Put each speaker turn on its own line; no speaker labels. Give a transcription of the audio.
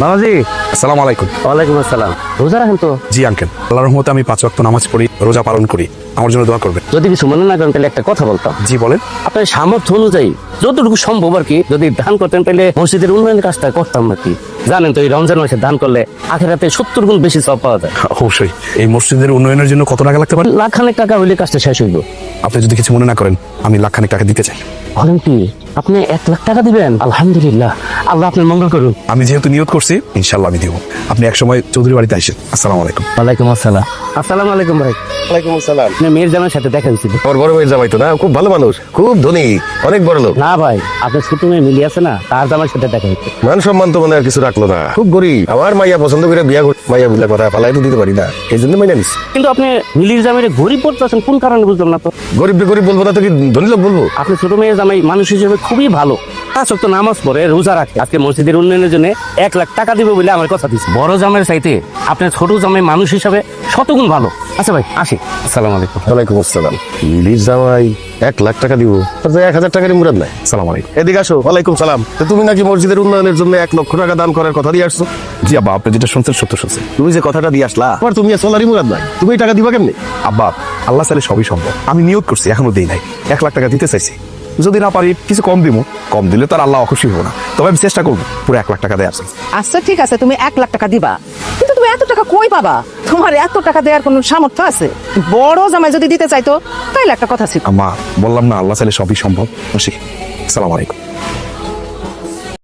বাবাজি।
আসসালামু আলাইকুম।
ওয়ালাইকুম আসসালাম। রোজা রাখেন তো?
জি আঙ্কেল, আল্লাহর রহমতে আমি 5 ওয়াক্ত নামাজ পড়ি, রোজা পালন করি। আমার জন্য দোয়া করবেন।
যদি কিছু মনে না করেন তাহলে একটা কথা বলতাম।
জি বলেন।
আপনার সামর্থ্য অনুযায়ী যতটুকু সম্ভব আর কি যদি দান করতেন তাহলে মসজিদের উন্নয়নের কাজটা করতাম আর কি। জানেন তো এই রমজান মাসে দান করলে আখেরাতে 70 গুণ বেশি সওয়াব পাওয়া যায়।
অবশ্যই। এই মসজিদের উন্নয়নের জন্য কত টাকা লাগতে পারে?
লাখখানেক টাকা হইলে কাজটা শেষ হইব।
আপনি যদি কিছু মনে না করেন, আমি লাখখানেক টাকা দিতে চাই।
বলেন কি আপনি 1 লাখ টাকা দিবেন? আলহামদুলিল্লাহ, আল্লাহ আপনার মঙ্গল করুন।
আমি যেহেতু নিয়ত করছি, ইনশাল্লাহ আমি দিব। আপনি এক সময় চৌধুরী বাড়িতে আসেন। আসসালামু আলাইকুম।
ওয়ালাইকুম আসসালাম। আসসালামু আলাইকুম ভাই।
ওয়ালাইকুম আসসালাম।
আপনি মেয়ের জামাইয়ের সাথে দেখা হয়েছিল?
আমার বড় ভাইয়ের জামাই তো না, খুব ভালো মানুষ, খুব ধনী, অনেক বড় লোক।
না ভাই, আপনার ছোট মেয়ে মিলি আছে না, তার জামাইয়ের সাথে দেখা হয়েছে।
মান সম্মান তো মনে আর কিছু রাখলো না, খুব গরিব। আমার মাইয়া পছন্দ করে বিয়া করে, মাইয়া বুলা কথা পালাই তো দিতে পারি না, এই জন্য মাইনা নিস।
কিন্তু আপনি মিলির জামাইয়ের গরিব বলতেছেন কোন কারণে বুঝলাম না তো।
গরিব গরিব বলবো না তো কি ধনী লোক বলবো?
আপনি ছোট মেয়ের জামাই মানুষ হিসেবে খুবই ভালো, 5 ওয়াক্ত নামাজ পড়ে রোজা রাখে। আজকে মসজিদের উন্নয়নের জন্য 1 লাখ টাকা দিবে বলে আমার কথা দিচ্ছে। বড় জামাইয়ের চাইতে আপনার ছোট জামাই মানুষ হিসাবে শতগুণ ভালো। আচ্ছা ভাই আসি। আসসালামু আলাইকুম।
ওয়ালাইকুম আসসালাম। মিলির জামাই 1 লাখ টাকা দিব, তার তো 1000 টাকারই মুরাদ নাই।
আসসালামু আলাইকুম।
এদিকে আসো। ওয়ালাইকুম সালাম। তো তুমি নাকি মসজিদের উন্নয়নের জন্য 1 লক্ষ টাকা দান করার কথা দিয়ে আসছো?
জি আব্বা, আপনি যেটা শুনছেন সত্য শুনছেন।
তুমি যে কথাটা দিয়ে আসলা, আবার তুমি চলারই মুরাদ নাই, তুমি এই টাকা দিবা কেমনি?
আব্বা, আল্লাহ চাইলে সবই সম্ভব। আমি নিয়ত করছি, এখনো দেই নাই। 1 লাখ টাকা দিতে চাইছি। যদি না পারি কিছু কম দিব। কম দিলে তো আর আল্লাহ অখুশি হবো না, তবে আমি চেষ্টা করবো পুরো 1 লাখ টাকা দেওয়ার।
আচ্ছা ঠিক আছে, তুমি 1 লাখ টাকা দিবা, কিন্তু তুমি এত টাকা কই পাবা? তোমার এত টাকা দেওয়ার কোনো সামর্থ্য আছে? বড় জামাই যদি দিতে চাইতো তাইলে একটা কথা ছিল।
মা, বললাম না আল্লাহ চাইলে সবই সম্ভব। আসি। আসসালামু আলাইকুম।